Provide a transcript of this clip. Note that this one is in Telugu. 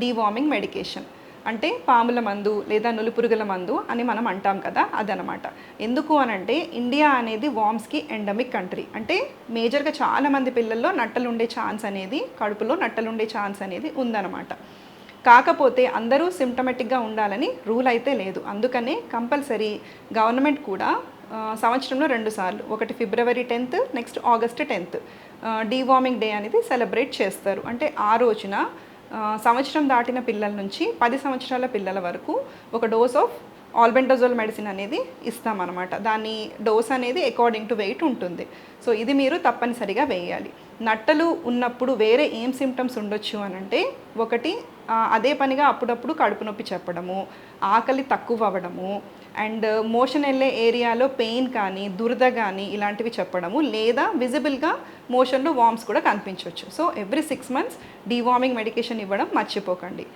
Deworming medication. అంటే పాముల మందు లేదా నులిపురుగుల మందు అని మనం అంటాం కదా, అదనమాట. ఎందుకు అనంటే ఇండియా అనేది వామ్స్కి ఎండమిక్ కంట్రీ. అంటే మేజర్గా చాలామంది పిల్లల్లో నట్టలుండే ఛాన్స్ అనేది, కడుపులో నట్టలుండే ఛాన్స్ అనేది ఉందన్నమాట. కాకపోతే అందరూ సిమ్టమేటిక్గా ఉండాలని రూల్ అయితే లేదు. అందుకనే కంపల్సరీ గవర్నమెంట్ కూడా సంవత్సరంలో 2 సార్లు, ఒకటి ఫిబ్రవరి 10th, next August 10th deworming day అనేది సెలబ్రేట్ చేస్తారు. అంటే ఆ రోజున సంవత్సరం దాటిన పిల్లల నుంచి 10 సంవత్సరాల పిల్లల వరకు ఒక డోస్ ఆఫ్ ఆల్బెండజోల్ మెడిసిన్ అనేది ఇస్తామన్నమాట. దాని డోస్ అనేది అకార్డింగ్ టు వెయిట్ ఉంటుంది. సో ఇది మీరు తప్పనిసరిగా వేయాలి. నట్టలు ఉన్నప్పుడు వేరే ఏం సిమ్టమ్స్ ఉండొచ్చు అనంటే, ఒకటి అదే పనిగా అప్పుడప్పుడు కడుపు నొప్పి చెప్పడము, ఆకలి తక్కువ అవ్వడము, అండ్ మోషన్ వెళ్ళే ఏరియాలో పెయిన్ కానీ దురద కానీ ఇలాంటివి చెప్పడము, లేదా విజిబుల్గా మోషన్లో వామ్స్ కూడా కనిపించవచ్చు. So every 6 months deworming medication ఇవ్వడం మర్చిపోకండి.